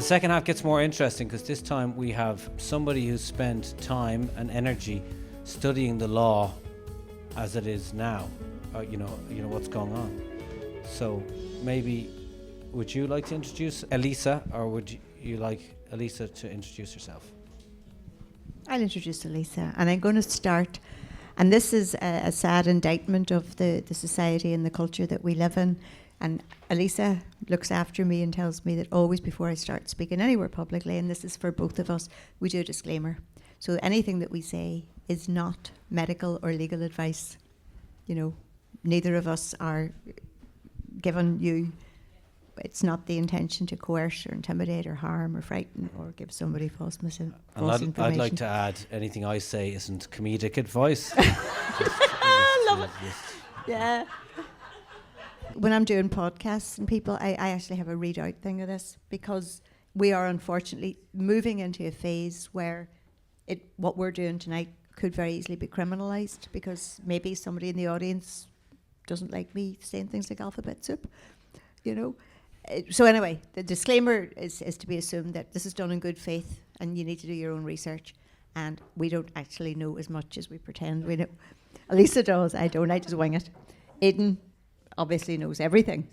second half gets more interesting because this time we have somebody who's spent time and energy studying the law as it is now. You know what's going on. So maybe would you like to introduce Alisa, or would you like Alisa to introduce herself? I'll introduce Alisa, and I'm going to start. And this is a sad indictment of the society and the culture that we live in. And Alisa looks after me and tells me that always before I start speaking anywhere publicly, and this is for both of us, we do a disclaimer. So anything that we say is not medical or legal advice. You know, neither of us are giving you, it's not the intention to coerce or intimidate or harm or frighten or give somebody false information. I'd like to add, anything I say isn't comedic advice. I love it. Yeah. When I'm doing podcasts and people, I actually have a readout thing of this, because we are unfortunately moving into a phase where what we're doing tonight could very easily be criminalised, because maybe somebody in the audience doesn't like me saying things like alphabet soup, you know. So anyway, the disclaimer is to be assumed that this is done in good faith and you need to do your own research, and we don't actually know as much as we pretend we know. Alisa does, I don't, I just wing it. Aidan obviously knows everything.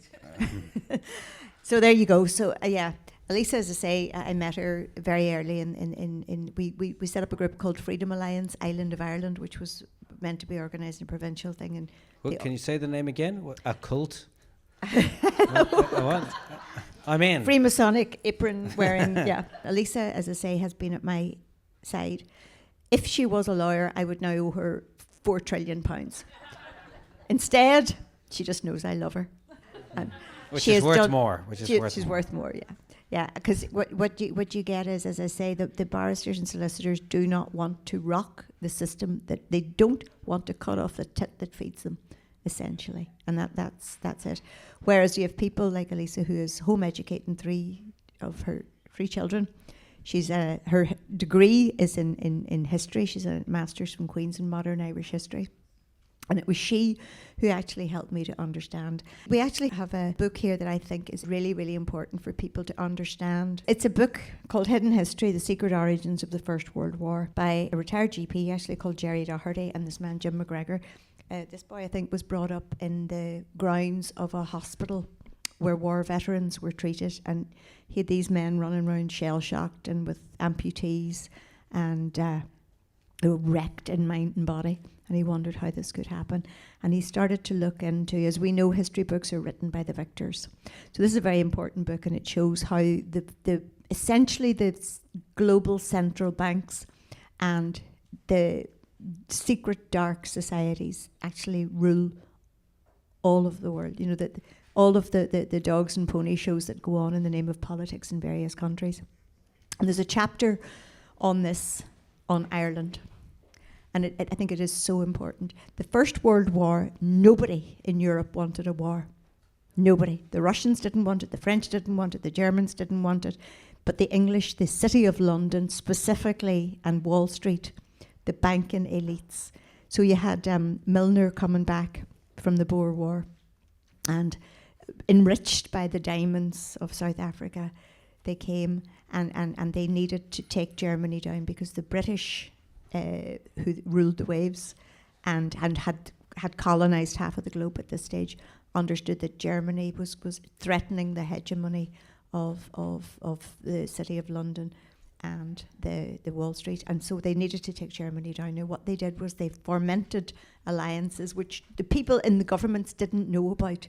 So there you go. So yeah, Alisa, as I say, I met her very early we set up a group called Freedom Alliance Island of Ireland, which was meant to be organised in a provincial thing. And well, can you say the name again? A cult? I'm in. Freemasonic apron wearing, yeah. Alisa, as I say, has been at my side. If she was a lawyer, I would now owe her £4 trillion. Instead, she just knows I love her. Which is worth more. She's worth more, yeah. Yeah, because what you get is, as I say, the barristers and solicitors do not want to rock the system, that they don't want to cut off the tit that feeds them, essentially. And that's it. Whereas you have people like Alisa, who is home educating 3 of her 3 children. She's her degree is in history. She's a master's from Queen's in Modern Irish History. And it was she who actually helped me to understand. We actually have a book here that I think is really, really important for people to understand. It's a book called Hidden History, The Secret Origins of the First World War, by a retired GP actually called Jerry Doherty and this man Jim McGregor. This boy, I think, was brought up in the grounds of a hospital where war veterans were treated, and he had these men running around shell-shocked and with amputees and wrecked in mind and body. And he wondered how this could happen. And he started to look into, as we know, history books are written by the victors. So this is a very important book, and it shows how essentially the global central banks and the secret dark societies actually rule all of the world. You know, that all of the dogs and pony shows that go on in the name of politics in various countries. And there's a chapter on this, on Ireland. And I think it is so important. The First World War, nobody in Europe wanted a war. Nobody. The Russians didn't want it, the French didn't want it, the Germans didn't want it. But the English, the City of London specifically, and Wall Street, the banking elites. So you had Milner coming back from the Boer War and enriched by the diamonds of South Africa. They came and they needed to take Germany down because the British, who ruled the waves and had colonised half of the globe at this stage, understood that Germany was threatening the hegemony of the City of London and the Wall Street, and so they needed to take Germany down. Now what they did was they fomented alliances which the people in the governments didn't know about.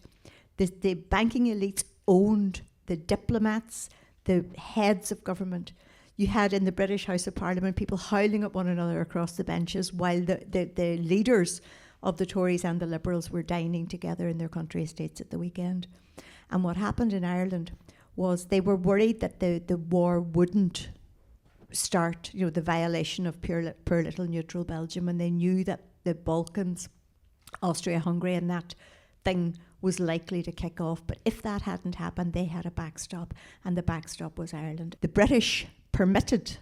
The banking elites owned the diplomats, the heads of government. You had in the British House of Parliament people howling at one another across the benches while the leaders of the Tories and the Liberals were dining together in their country estates at the weekend. And what happened in Ireland was they were worried that the war wouldn't start, you know, the violation of poor little neutral Belgium, and they knew that the Balkans, Austria-Hungary and that thing was likely to kick off. But if that hadn't happened, they had a backstop, and the backstop was Ireland. The British permitted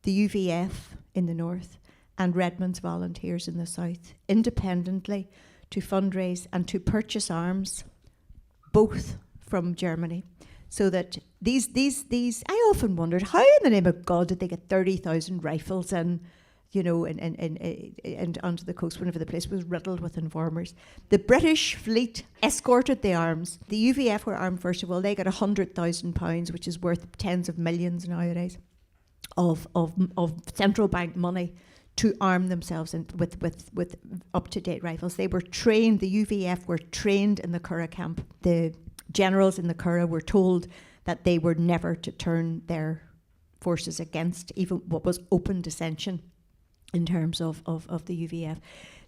the UVF in the north and Redmond's volunteers in the south independently to fundraise and to purchase arms, both from Germany. So that these, I often wondered, how in the name of God did they get 30,000 rifles and onto the coast whenever the place was riddled with informers. The British fleet escorted the arms. The UVF were armed, first of all. They got £100,000, which is worth tens of millions nowadays, of central bank money to arm themselves with up-to-date rifles. They were trained, the UVF were trained in the Curragh camp. The generals in the Curragh were told that they were never to turn their forces against even what was open dissension in terms of the UVF.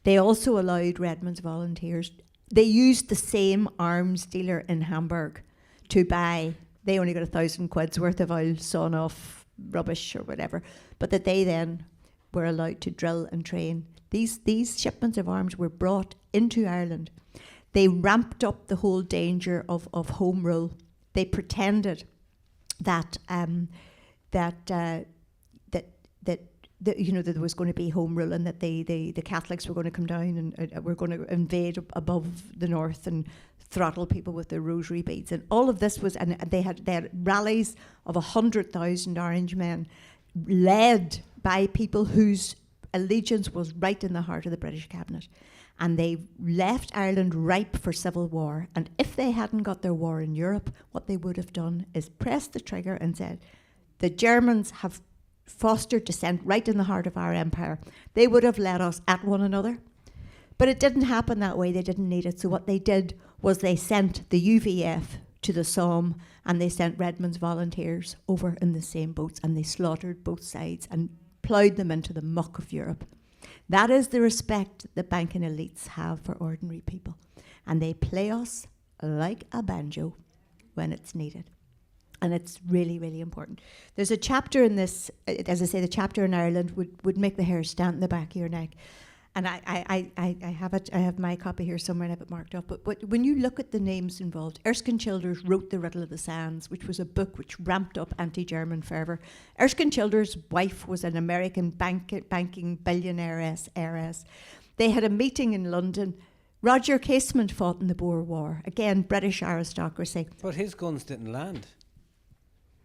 They also allowed Redmond's volunteers. They used the same arms dealer in Hamburg to buy, they only got £1,000 worth of oil sawn off rubbish or whatever, but that they then were allowed to drill and train. These shipments of arms were brought into Ireland. They ramped up the whole danger of home rule. They pretended that that there was going to be home rule and that the Catholics were going to come down and were going to invade above the north and throttle people with their rosary beads. And all of this was, and they had rallies of 100,000 Orange men led by people whose allegiance was right in the heart of the British cabinet. And they left Ireland ripe for civil war. And if they hadn't got their war in Europe, what they would have done is pressed the trigger and said, the Germans have fostered dissent right in the heart of our empire. They would have led us at one another. But it didn't happen that way. They didn't need it. So what they did was they sent the UVF to the Somme and they sent Redmond's volunteers over in the same boats and they slaughtered both sides and ploughed them into the muck of Europe. That is the respect that banking elites have for ordinary people. And they play us like a banjo when it's needed. And it's really, really important. There's a chapter in this, as I say, the chapter in Ireland would make the hair stand in the back of your neck. And I have it. I have my copy here somewhere and I have it marked up. But when you look at the names involved, Erskine Childers wrote The Riddle of the Sands, which was a book which ramped up anti-German fervour. Erskine Childers' wife was an American banking billionaire heiress. They had a meeting in London. Roger Casement fought in the Boer War. Again, British aristocracy. But his guns didn't land.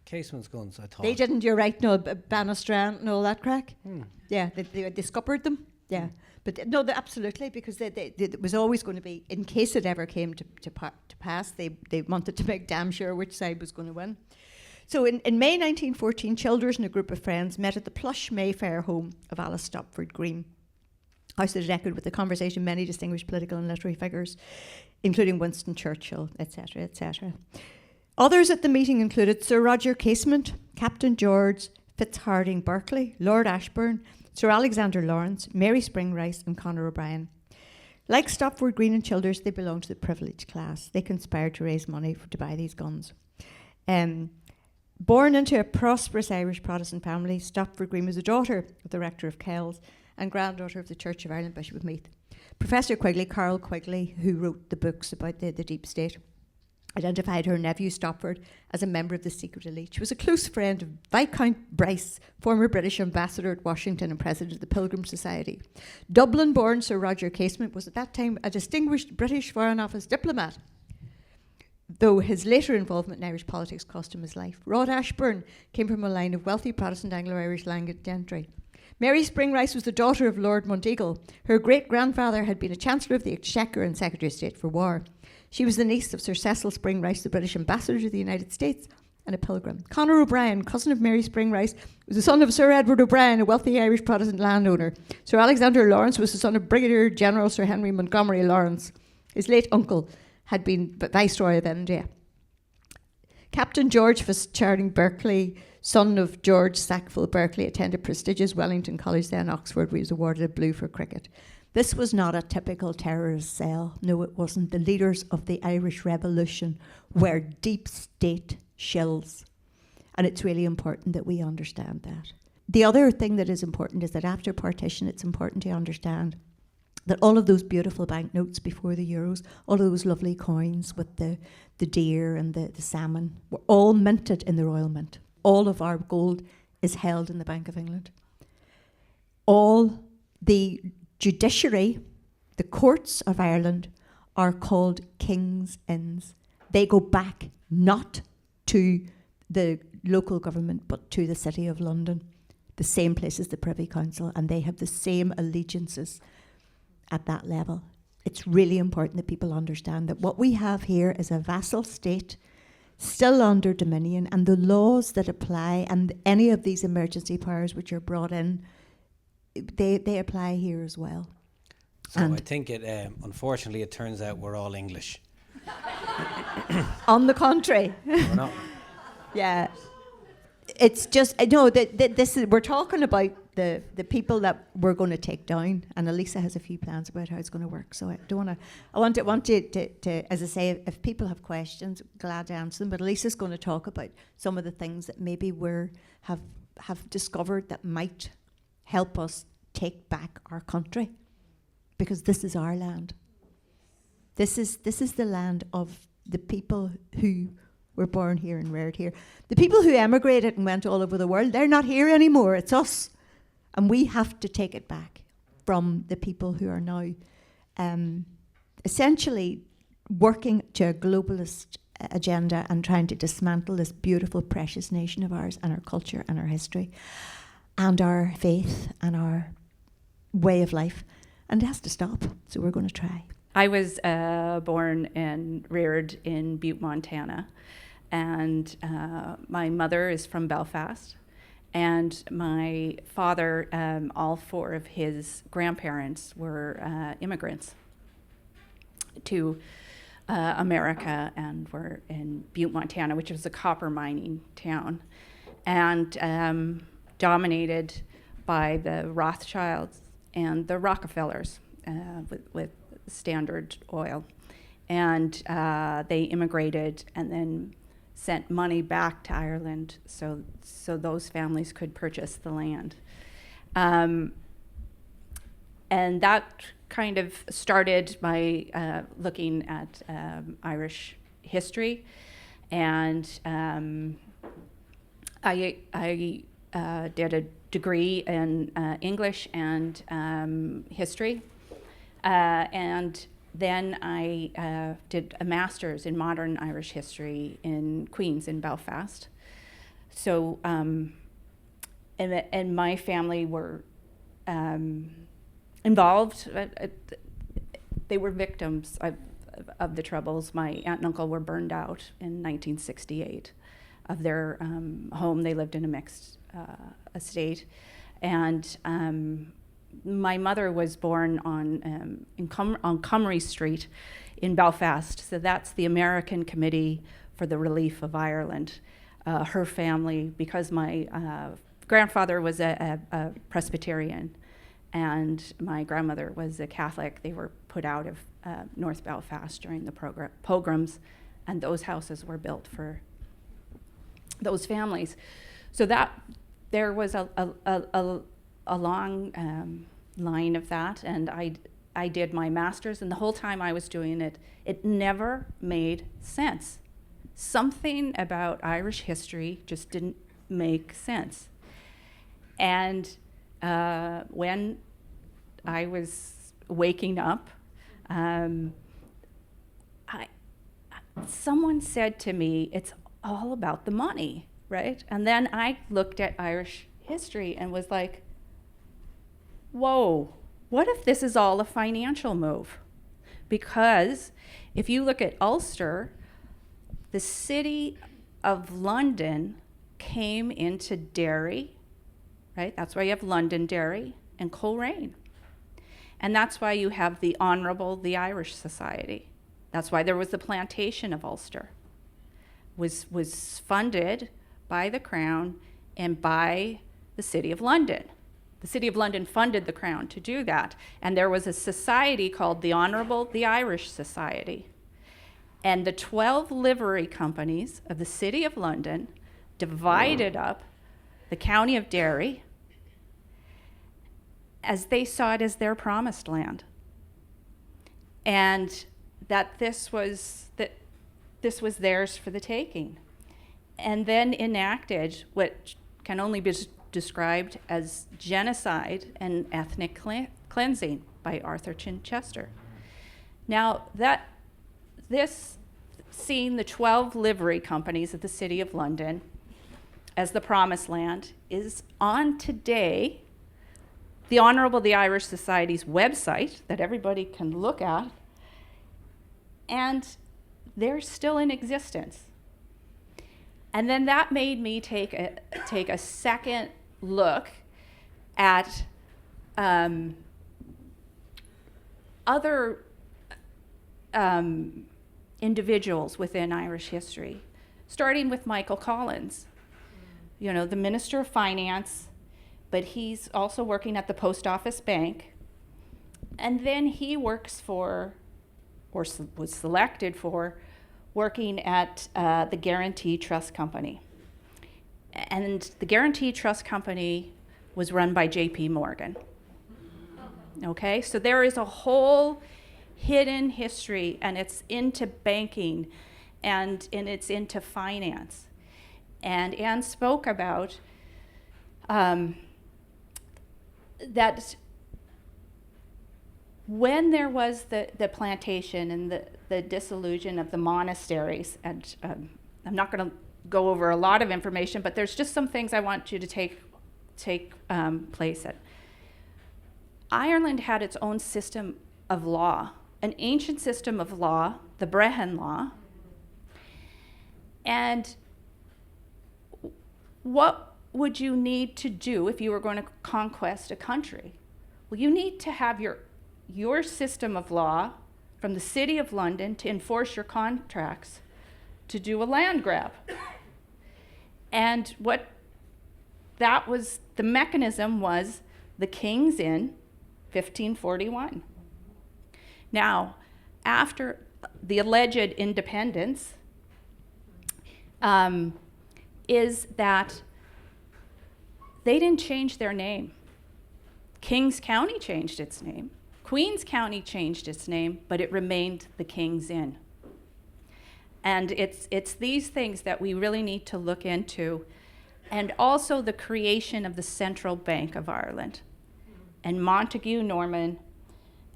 Casement's guns, I thought. They didn't, you're right, no, Bannistrand and all that crack. Yeah, they scuppered them, yeah. But no, absolutely, because it was always going to be, in case it ever came to pass, they wanted to make damn sure which side was going to win. So in May 1914, Childers and a group of friends met at the plush Mayfair home of Alice Stopford Green. House of the Deckard, with the conversation many distinguished political and literary figures, including Winston Churchill, etc., etc. Others at the meeting included Sir Roger Casement, Captain George Fitzhardinge Berkeley, Lord Ashburn, Sir Alexander Lawrence, Mary Springrice and Conor O'Brien. Like Stopford Green and Childers, they belonged to the privileged class. They conspired to raise money to buy these guns. Born into a prosperous Irish Protestant family, Stopford Green was the daughter of the rector of Kells and granddaughter of the Church of Ireland Bishop of Meath. Professor Quigley, Carl Quigley, who wrote the books about the deep state, identified her nephew Stopford as a member of the secret elite. She was a close friend of Viscount Bryce, former British ambassador at Washington and president of the Pilgrim Society. Dublin-born Sir Roger Casement was at that time a distinguished British Foreign Office diplomat, though his later involvement in Irish politics cost him his life. Rod Ashburn came from a line of wealthy Protestant Anglo-Irish landed gentry. Mary Springrice was the daughter of Lord Monteagle. Her great-grandfather had been a Chancellor of the Exchequer and Secretary of State for War. She was the niece of Sir Cecil Springrice, the British ambassador to the United States, and a pilgrim. Conor O'Brien, cousin of Mary Springrice, was the son of Sir Edward O'Brien, a wealthy Irish Protestant landowner. Sir Alexander Lawrence was the son of Brigadier General Sir Henry Montgomery Lawrence. His late uncle had been Viceroy of India. Captain George Fitzhardinge Berkeley, son of George Sackville Berkeley, attended prestigious Wellington College, then Oxford, where he was awarded a blue for cricket. This was not a typical terrorist cell. No, it wasn't. The leaders of the Irish Revolution were deep state shills. And it's really important that we understand that. The other thing that is important is that after partition, it's important to understand that all of those beautiful banknotes before the euros, all of those lovely coins with the deer and the salmon, were all minted in the Royal Mint. All of our gold is held in the Bank of England. All the judiciary, the courts of Ireland, are called King's Inns. They go back not to the local government, but to the City of London, the same place as the Privy Council, and they have the same allegiances at that level. It's really important that people understand that what we have here is a vassal state still under dominion, and the laws that apply and any of these emergency powers which are brought in, they apply here as well. So I think it, unfortunately, it turns out we're all English. On the contrary. We're not. Yeah. It's just, no, this is, we're talking about the people that we're going to take down, and Alisa has a few plans about how it's going to work. So I don't want to, I want you to, as I say, if people have questions, glad to answer them. But Alisa's going to talk about some of the things that maybe have discovered that might help us take back our country, because this is our land. This is the land of the people who were born here and reared here. The people who emigrated and went all over the world, they're not here anymore. It's us. And we have to take it back from the people who are now essentially working to a globalist agenda and trying to dismantle this beautiful, precious nation of ours and our culture and our history and our faith and our way of life. And it has to stop. So we're going to try. I was born and reared in Butte, Montana. And my mother is from Belfast. And my father, all four of his grandparents were immigrants to America and were in Butte, Montana, which was a copper mining town, and dominated by the Rothschilds and the Rockefellers with Standard Oil. And they immigrated and then sent money back to Ireland so those families could purchase the land. And that kind of started by looking at Irish history. And I did a degree in English and history. And then I did a master's in modern Irish history in Queen's in Belfast. So, and my family were involved. They were victims of the Troubles. My aunt and uncle were burned out in 1968 of their home. They lived in a mixed estate. And my mother was born on Cumry Street in Belfast. So that's the American Committee for the Relief of Ireland. Her family, because my grandfather was a Presbyterian and my grandmother was a Catholic, they were put out of North Belfast during the pogroms, and those houses were built for those families. So that there was a long line of that, and I did my master's, and the whole time I was doing it, it never made sense. Something about Irish history just didn't make sense. And when I was waking up, someone said to me, it's all about the money, right? And then I looked at Irish history and was like, whoa, what if this is all a financial move? Because if you look at Ulster, the City of London came into Derry, right? That's why you have Londonderry and Coleraine. And that's why you have the Honourable, the Irish Society. That's why there was the plantation of Ulster. Was funded by the Crown and by the City of London. The City of London funded the Crown to do that. And there was a society called the Honourable, the Irish Society. And the 12 livery companies of the City of London divided up the county of Derry as they saw it as their promised land. And that this was theirs for the taking. And then enacted what can only be described as genocide and ethnic cleansing by Arthur Chichester. Now, this seeing the 12 livery companies of the City of London as the promised land is on today the Honourable the Irish Society's website that everybody can look at, and they're still in existence. And then that made me take a second look at other individuals within Irish history, starting with Michael Collins, the Minister of Finance, but he's also working at the Post Office Bank. And then he works for, or was selected for, working at the Guarantee Trust Company. And the Guarantee Trust Company was run by J.P. Morgan. Okay, so there is a whole hidden history, and it's into banking, and it's into finance. And Anne spoke about that when there was the plantation and the dissolution of the monasteries, and I'm not going to go over a lot of information, but there's just some things I want you to take place at. Ireland had its own system of law, an ancient system of law, the Brehon law. And what would you need to do if you were going to conquest a country? Well, you need to have your system of law from the City of London to enforce your contracts to do a land grab. And what that was, the mechanism was the King's Inn, 1541. Now, after the alleged independence, is that they didn't change their name. Kings County changed its name. Queens County changed its name, but it remained the King's Inn. And it's these things that we really need to look into, and also the creation of the Central Bank of Ireland, and Montague Norman,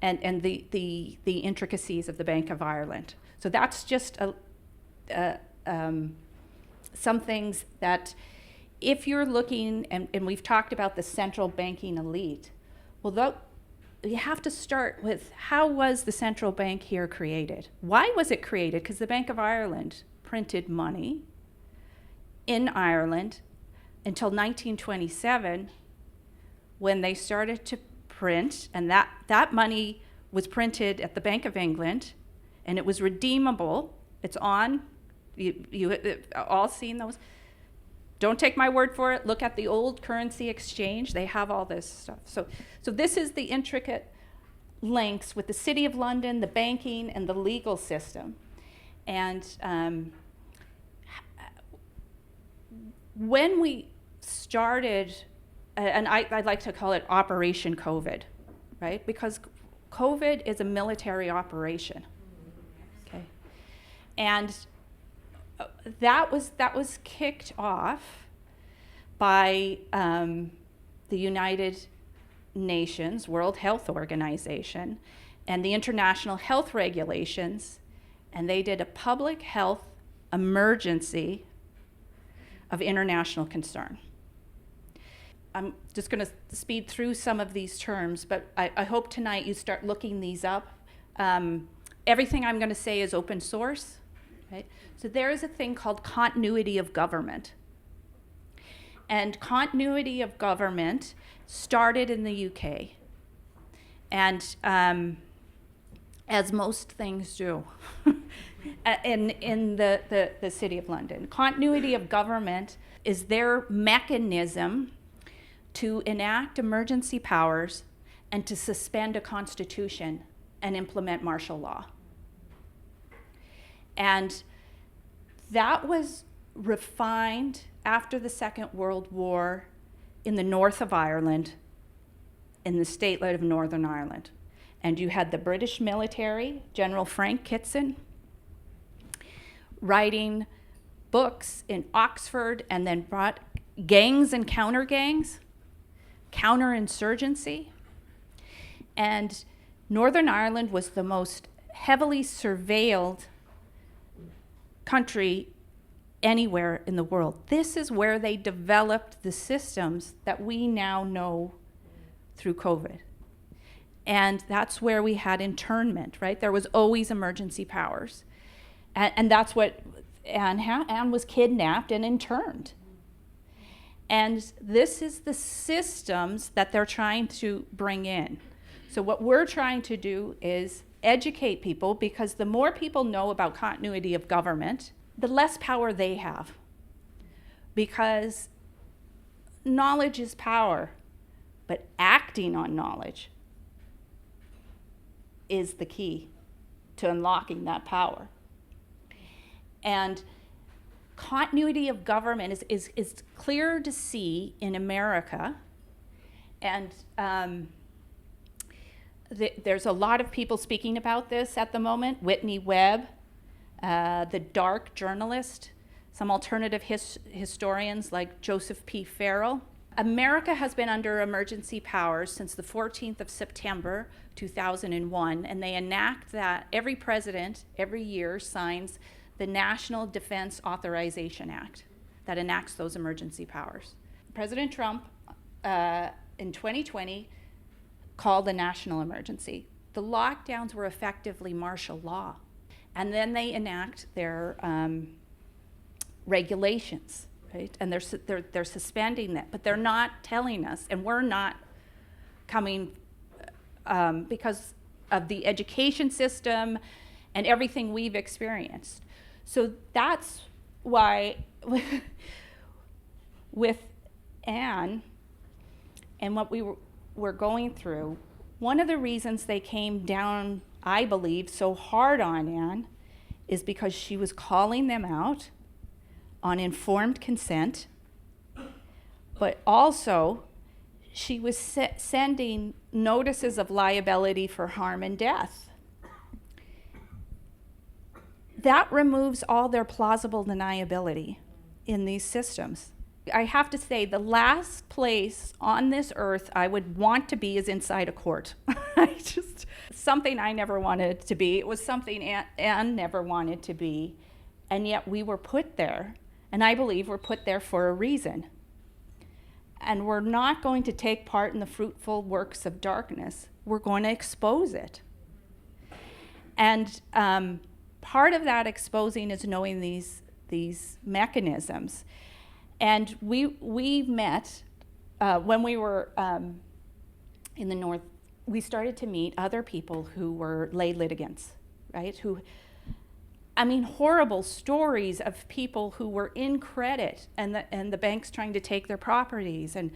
and the intricacies of the Bank of Ireland. So that's just some things that, if you're looking, and we've talked about the central banking elite, well, you have to start with, how was the central bank here created? Why was it created? Because the Bank of Ireland printed money in Ireland until 1927, when they started to print, and that money was printed at the Bank of England, and it was redeemable. It's on, you all seen those. Don't take my word for it. Look at the old currency exchange. They have all this stuff. So this is the intricate links with the City of London, the banking, and the legal system. And when we started, and I'd like to call it Operation COVID, right? Because COVID is a military operation. Okay, and that was kicked off by the United Nations, World Health Organization, and the international health regulations, and they did a public health emergency of international concern. I'm just going to speed through some of these terms, but I hope tonight you start looking these up. Everything I'm going to say is open source. Right? So there is a thing called continuity of government. And continuity of government started in the UK. And as most things do in the City of London. Continuity of government is their mechanism to enact emergency powers and to suspend a constitution and implement martial law. And that was refined after the Second World War in the north of Ireland, in the statelet of Northern Ireland. And you had the British military, General Frank Kitson, writing books in Oxford, and then brought gangs and counter-gangs, counterinsurgency. And Northern Ireland was the most heavily surveilled country anywhere in the world. This is where they developed the systems that we now know through COVID. And that's where we had internment, right? There was always emergency powers. And that's what Anne was kidnapped and interned. And this is the systems that they're trying to bring in. So what we're trying to do is educate people, because the more people know about continuity of government, the less power they have. Because knowledge is power, but acting on knowledge is the key to unlocking that power. And continuity of government is clear to see in America. And there's a lot of people speaking about this at the moment. Whitney Webb, the dark journalist, some alternative historians like Joseph P. Farrell. America has been under emergency powers since the 14th of September 2001, and they enact that every president every year signs the National Defense Authorization Act that enacts those emergency powers. President Trump in 2020 called a national emergency. The lockdowns were effectively martial law. And then they enact their regulations, right? And they're suspending that, but they're not telling us, and we're not coming because of the education system and everything we've experienced. So that's why with Anne and what we were going through, one of the reasons they came down, I believe, so hard on Anne is because she was calling them out on informed consent, but also she was sending notices of liability for harm and death. That removes all their plausible deniability in these systems. I have to say, the last place on this earth I would want to be is inside a court. Something I never wanted to be. It was something Anne never wanted to be. And yet we were put there. And I believe we're put there for a reason. And we're not going to take part in the fruitful works of darkness. We're going to expose it. And part of that exposing is knowing these mechanisms. And we met when we were in the North. We started to meet other people who were lay litigants, right? Horrible stories of people who were in credit and the banks trying to take their properties and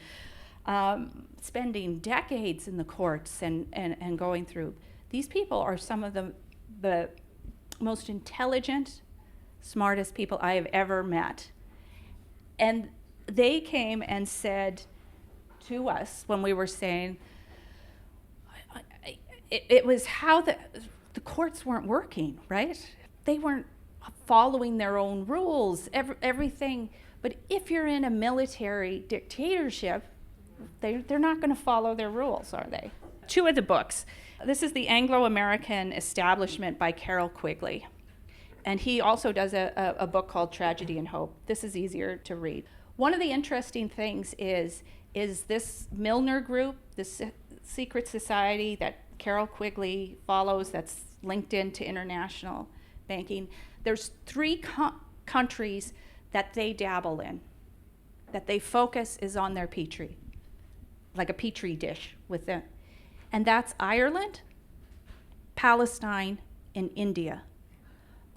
spending decades in the courts and going through. These people are some of the most intelligent, smartest people I have ever met. And they came and said to us when we were saying, it was how the courts weren't working, right? They weren't following their own rules, everything. But if you're in a military dictatorship, they're not going to follow their rules, are they? Two of the books. This is The Anglo-American Establishment by Carroll Quigley. And he also does a book called Tragedy and Hope. This is easier to read. One of the interesting things is this Milner group, this secret society that Carroll Quigley follows that's linked into international banking. There's three countries that they dabble in, that they focus is on their petri, like a petri dish with them. And that's Ireland, Palestine, and India.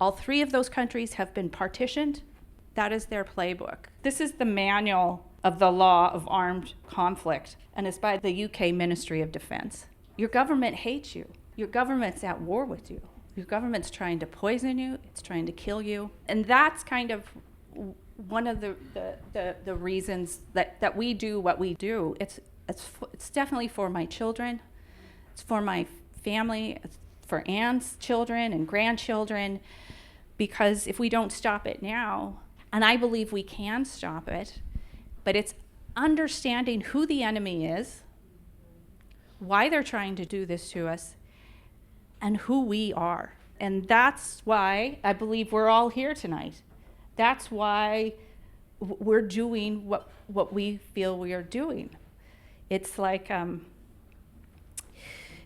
All three of those countries have been partitioned. That is their playbook. This is the manual of the law of armed conflict, and it's by the UK Ministry of Defence. Your government hates you. Your government's at war with you. Your government's trying to poison you. It's trying to kill you. And that's kind of one of the reasons that we do what we do. It's definitely for my children. It's for my family. It's for Anne's children and grandchildren. Because if we don't stop it now, and I believe we can stop it, but it's understanding who the enemy is, why they're trying to do this to us, and who we are. And that's why I believe we're all here tonight. That's why we're doing what we feel we are doing. It's like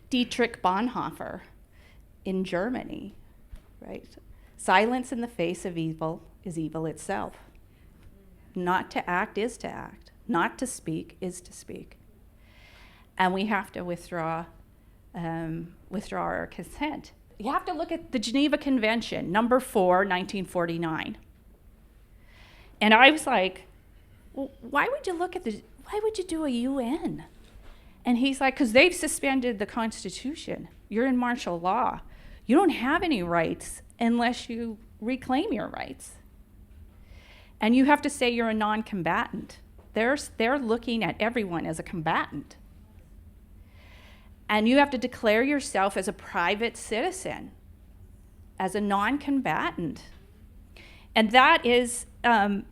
Dietrich Bonhoeffer in Germany, right? Silence in the face of evil is evil itself. Not to act is to act. Not to speak is to speak. And we have to withdraw our consent. You have to look at the Geneva Convention, number 4, 1949. And I was like, well, why would you do a UN? And he's like, because they've suspended the Constitution. You're in martial law. You don't have any rights unless you reclaim your rights. And you have to say you're a non-combatant. They're looking at everyone as a combatant. And you have to declare yourself as a private citizen, as a non-combatant. And that is, when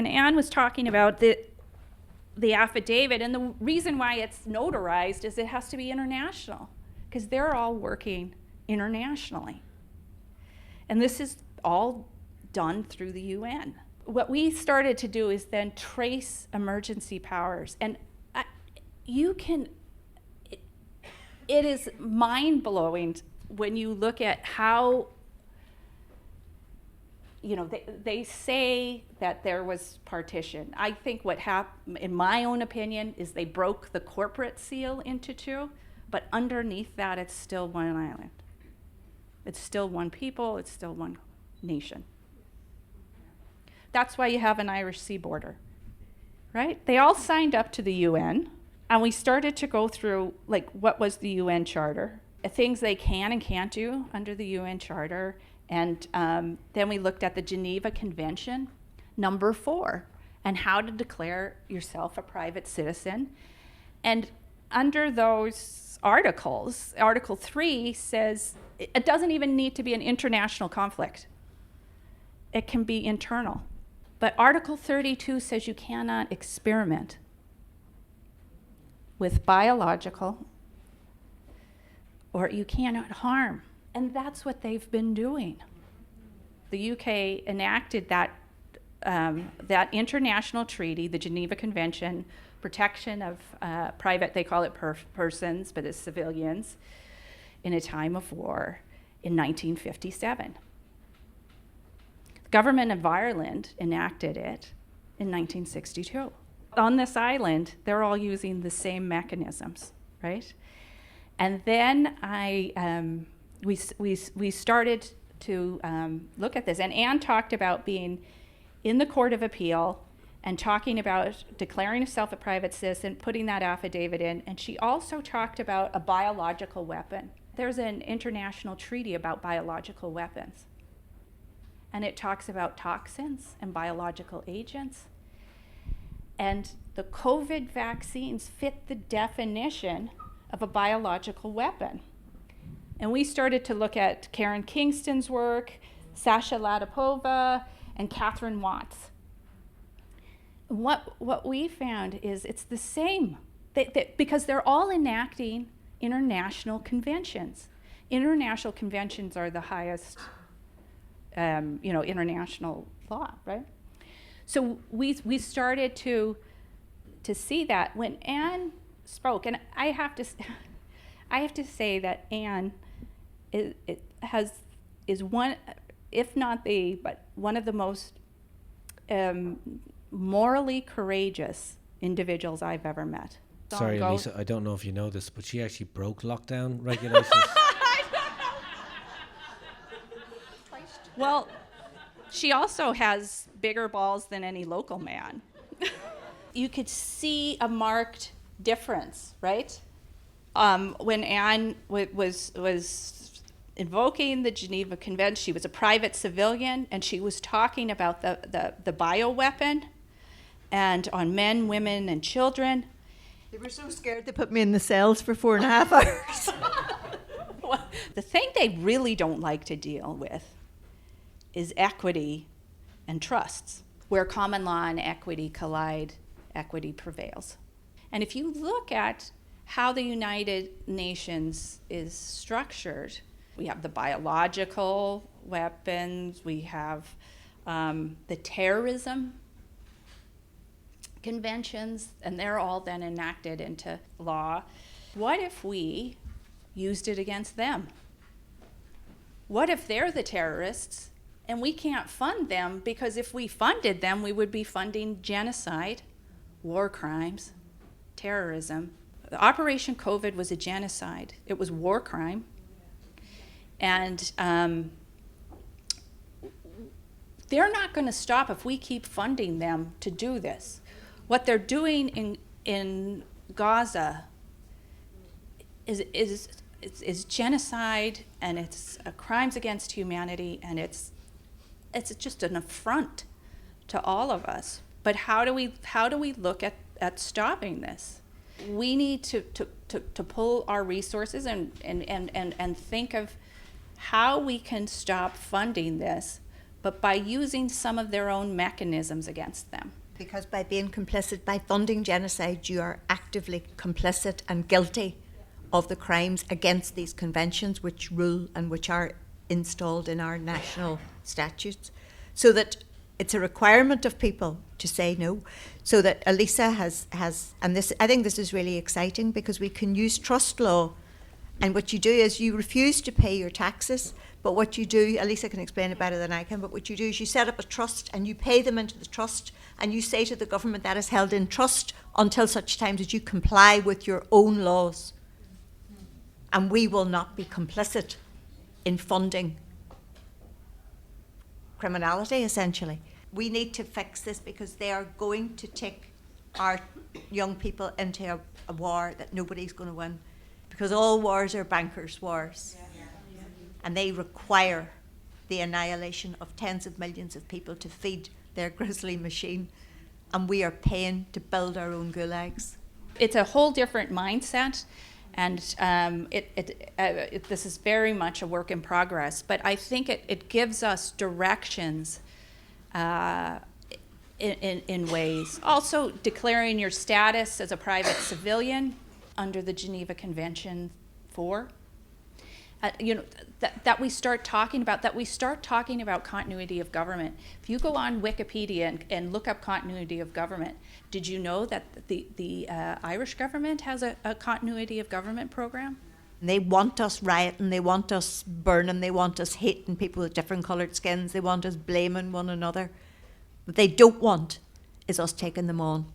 Anne was talking about the affidavit, and the reason why it's notarized is it has to be international, because they're all working internationally. And this is all done through the UN. What we started to do is then trace emergency powers. And it is mind-blowing when you look at how, they say that there was partition. I think what happened, in my own opinion, is they broke the corporate seal into two, but underneath that, it's still one island. It's still one people, it's still one nation. That's why you have an Irish sea border, right? They all signed up to the UN, and we started to go through, what was the UN Charter, things they can and can't do under the UN Charter, and then we looked at the Geneva Convention, number 4, and how to declare yourself a private citizen. And under those articles, Article 3 says it doesn't even need to be an international conflict. It can be internal. But Article 32 says you cannot experiment with biological, or you cannot harm. And that's what they've been doing. The UK enacted that international treaty, the Geneva Convention, protection of private, they call it persons, but it's civilians, in a time of war in 1957. The government of Ireland enacted it in 1962. On this island, they're all using the same mechanisms, right? And then we started to look at this. And Anne talked about being in the Court of Appeal and talking about declaring herself a private citizen, putting that affidavit in. And she also talked about a biological weapon. There's an international treaty about biological weapons. And it talks about toxins and biological agents. And the COVID vaccines fit the definition of a biological weapon. And we started to look at Karen Kingston's work, Sasha Latipova, and Catherine Watts. What we found is it's the same, because they're all enacting international conventions. International conventions are the highest, international law, right? So we started to see that when Anne spoke, and I have to say that Anne is one, if not but one of the most morally courageous individuals I've ever met. Sorry, Alisa, I don't know if you know this, but she actually broke lockdown regulations. Well, she also has bigger balls than any local man. You could see a marked difference, right? When Anne was invoking the Geneva Convention, she was a private civilian, and she was talking about the bioweapon and on men, women, and children. They were so scared they put me in the cells for 4.5 hours. Well, the thing they really don't like to deal with is equity and trusts. Where common law and equity collide, equity prevails. And if you look at how the United Nations is structured, the biological weapons, we have the terrorism conventions, and they're all then enacted into law. What if we used it against them? What if they're the terrorists and we can't fund them, because if we funded them, we would be funding genocide, war crimes, terrorism. Operation COVID was a genocide. It was war crime. And they're not going to stop if we keep funding them to do this. What they're doing in Gaza is genocide, and it's crimes against humanity, and it's just an affront to all of us. But how do we look at stopping this? We need to pull our resources and think of how we can stop funding this, but by using some of their own mechanisms against them. Because by being complicit, by funding genocide, you are actively complicit and guilty of the crimes against these conventions which rule and which are installed in our national statutes. So that it's a requirement of people to say no. So that Alisa has and this, I think this is really exciting, because we can use trust law, and what you do is you refuse to pay your taxes, but what you do, Alisa can explain it better than I can, but what you do is you set up a trust and you pay them into the trust, and you say to the government that is held in trust until such times as you comply with your own laws. And we will not be complicit in funding criminality, essentially. We need to fix this, because they are going to take our young people into a war that nobody's going to win, because all wars are bankers' wars. And they require the annihilation of tens of millions of people to feed their grisly machine. And we are paying to build our own gulags. It's a whole different mindset. And this is very much a work in progress, but I think it gives us directions in ways. Also, declaring your status as a private civilian under the Geneva Convention 4. That we start talking about continuity of government. If you go on Wikipedia and look up continuity of government, did you know that the Irish government has a continuity of government program? They want us rioting, they want us burning, they want us hating people with different coloured skins, they want us blaming one another. What they don't want is us taking them on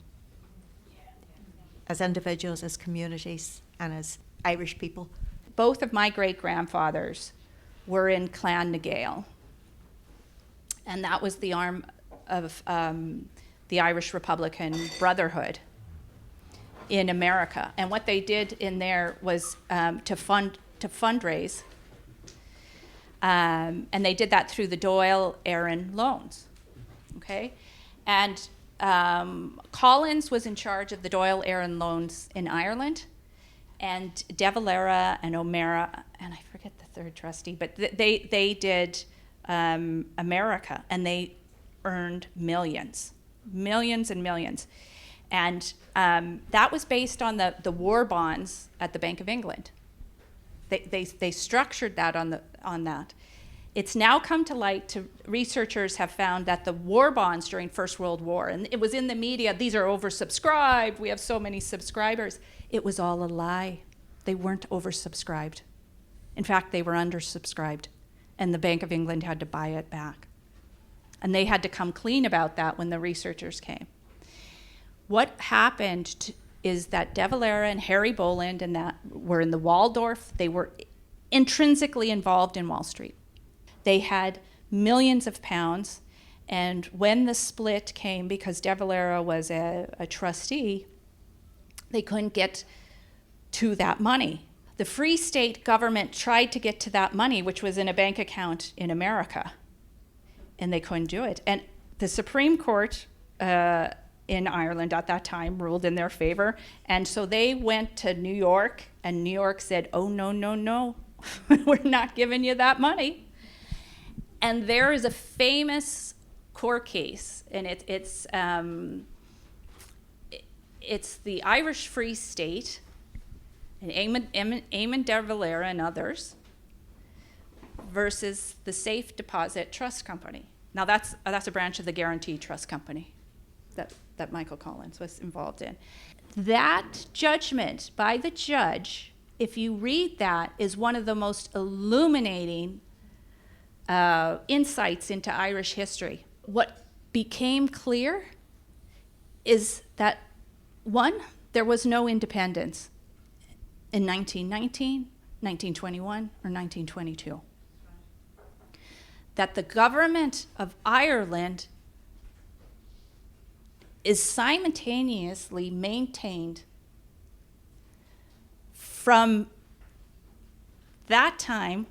as individuals, as communities, and as Irish people. Both of my great-grandfathers were in Clan na Gael, and that was the arm of the Irish Republican Brotherhood in America. And what they did in there was to fundraise, and they did that through the Dáil Éireann loans. Okay, and Collins was in charge of the Dáil Éireann loans in Ireland. And De Valera and O'Meara, and I forget the third trustee, but they did America, and they earned millions and millions. And that was based on the war bonds at the Bank of England. They structured that on that. It's now come to light, researchers have found that the war bonds during First World War, and it was in the media, these are oversubscribed, we have so many subscribers. It was all a lie. They weren't oversubscribed. In fact, they were undersubscribed, and the Bank of England had to buy it back. And they had to come clean about that when the researchers came. What happened is that De Valera and Harry Boland and that were in the Waldorf. They were intrinsically involved in Wall Street. They had millions of pounds, and when the split came, because De Valera was a trustee, they couldn't get to that money. The Free State government tried to get to that money, which was in a bank account in America, and they couldn't do it. And the Supreme Court in Ireland at that time ruled in their favor, and so they went to New York, and New York said, oh, no, we're not giving you that money. And there is a famous court case, and it's the Irish Free State, and Eamon de Valera and others versus the Safe Deposit Trust Company. Now that's a branch of the Guaranteed Trust Company that Michael Collins was involved in. That judgment by the judge, if you read that, is one of the most illuminating insights into Irish history. What became clear is that, one, there was no independence in 1919, 1921, or 1922. That the government of Ireland is simultaneously maintained from that time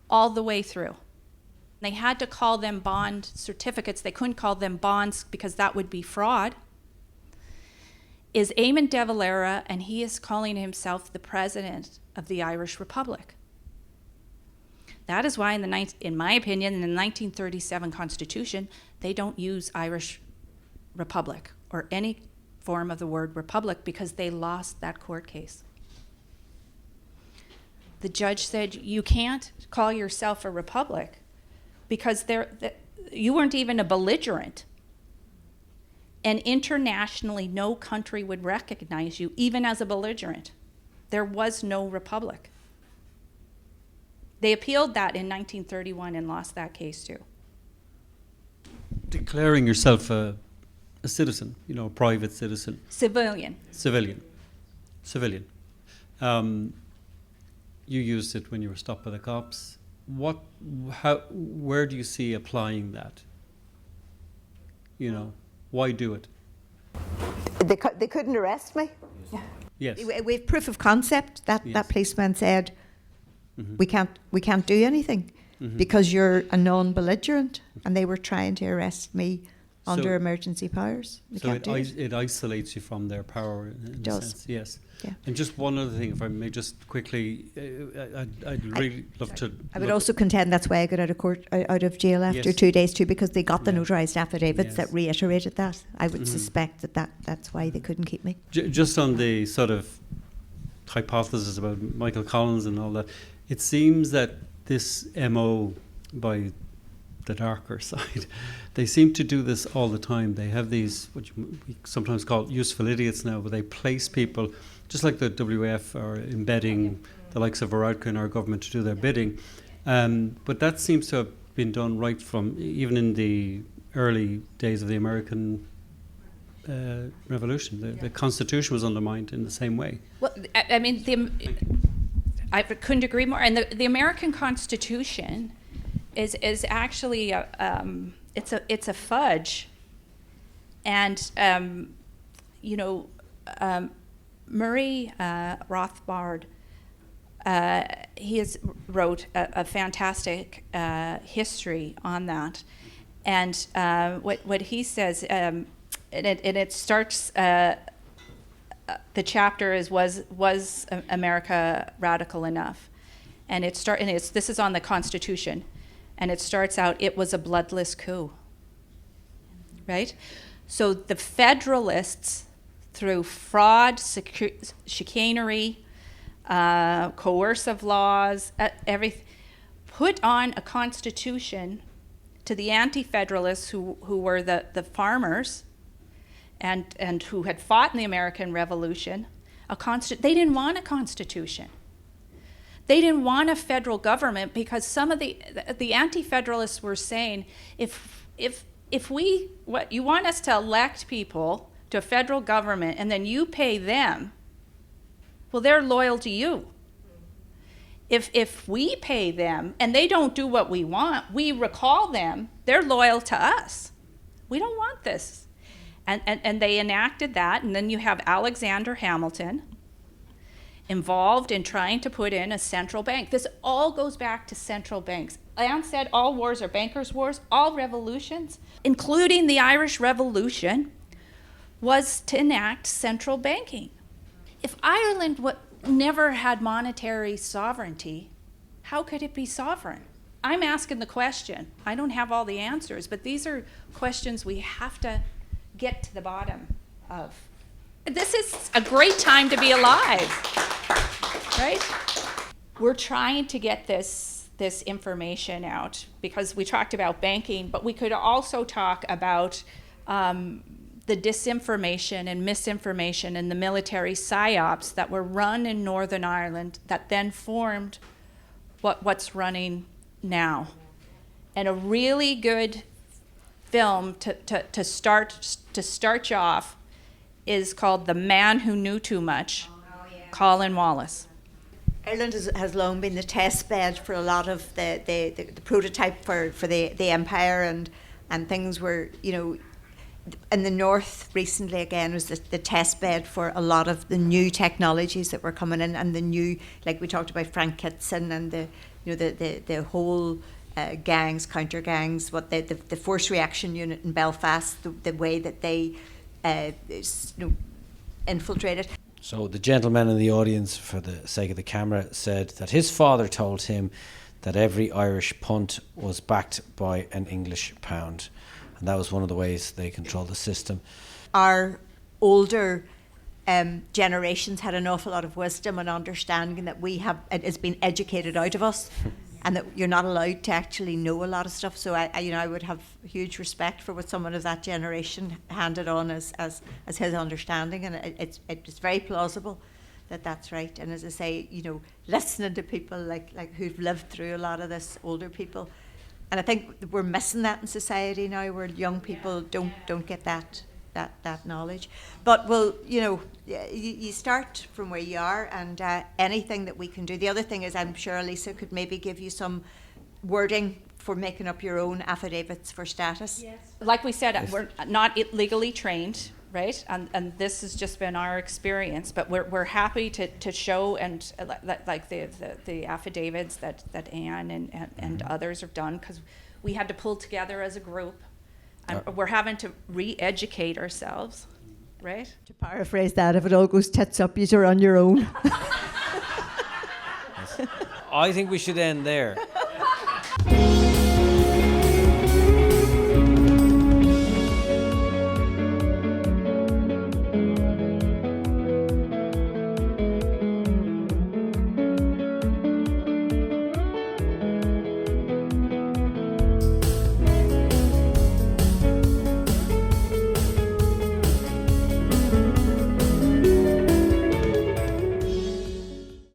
all the way through. They had to call them bond certificates. They couldn't call them bonds because that would be fraud. Is Eamon de Valera, and he is calling himself the president of the Irish Republic. That is why, in my opinion, in the 1937 Constitution, they don't use Irish Republic or any form of the word republic because they lost that court case. The judge said, you can't call yourself a republic because you weren't even a belligerent. And internationally, no country would recognize you, even as a belligerent. There was no republic. They appealed that in 1931 and lost that case too. Declaring yourself a citizen, a private citizen. Civilian. You used it when you were stopped by the cops. Where do you see applying that? Why do it? They couldn't arrest me. Yes. We have proof of concept. That policeman said, we can't do anything because you're a non-belligerent, and they were trying to arrest me under emergency powers. It isolates you from their power in a sense. Yes. Yeah. And just one other thing, if I may just quickly, I'd really love to. I would also contend that's why I got out of jail after 2 days too, because they got the notarized affidavits that reiterated that. I would suspect that's why they couldn't keep me. Just on the sort of hypothesis about Michael Collins and all that, it seems that this MO by the darker side, they seem to do this all the time. They have these, what we sometimes call useful idiots now, but they place people, just like the WF are embedding the likes of Varadkar in our government to do their bidding. But that seems to have been done right from, even in the early days of the American Revolution. The Constitution was undermined in the same way. Well, I mean, I couldn't agree more. And the American Constitution is actually it's a fudge, and Murray Rothbard, he has wrote a fantastic history on that, and what he says, and it starts. The chapter is was America radical enough, and this is on the Constitution. And it starts out, it was a bloodless coup, right? So the Federalists, through fraud, chicanery, coercive laws, everything, put on a constitution to the anti-Federalists who were the farmers and who had fought in the American Revolution. They didn't want a constitution. They didn't want a federal government because some of the anti-federalists were saying, if you want us to elect people to a federal government and then you pay them, well, they're loyal to you. If we pay them and they don't do what we want, we recall them, they're loyal to us. We don't want this. And they enacted that, and then you have Alexander Hamilton involved in trying to put in a central bank. This all goes back to central banks. Anne said all wars are bankers' wars. All revolutions, including the Irish Revolution, was to enact central banking. If Ireland never had monetary sovereignty, how could it be sovereign? I'm asking the question. I don't have all the answers, but these are questions we have to get to the bottom of. This is a great time to be alive, right? We're trying to get this this information out, because we talked about banking, but we could also talk about the disinformation and misinformation and the military psyops that were run in Northern Ireland that then formed what's running now. And a really good film to start you off is called The Man Who Knew Too Much, Colin Wallace. Ireland has long been the test bed for a lot of the prototype for the empire, and things were, you know, in the north recently again was the test bed for a lot of the new technologies that were coming in, and the new, like we talked about Frank Kitson and the whole gangs, counter gangs, what the force reaction unit in Belfast, the way that they infiltrated. So the gentleman in the audience, for the sake of the camera, said that his father told him that every Irish punt was backed by an English pound. And that was one of the ways they control the system. Our older generations had an awful lot of wisdom and understanding that it has been educated out of us, and that you're not allowed to actually know a lot of stuff. So I would have huge respect for what someone of that generation handed on as his understanding, and it's very plausible that that's right. And as I say, you know, listening to people like who've lived through a lot of this, older people. And I think we're missing that in society now, where young people don't get that knowledge. But well, you know, you start from where you are, and anything that we can do. The other thing is, I'm sure Alisa could maybe give you some wording for making up your own affidavits for status. Yes. Like we said, we're not legally trained, right? And this has just been our experience, but we're happy to show, and like the affidavits that Anne and others have done, because we had to pull together as a group, and we're having to re-educate ourselves, right? To paraphrase that, if it all goes tits up, you're on your own. I think we should end there.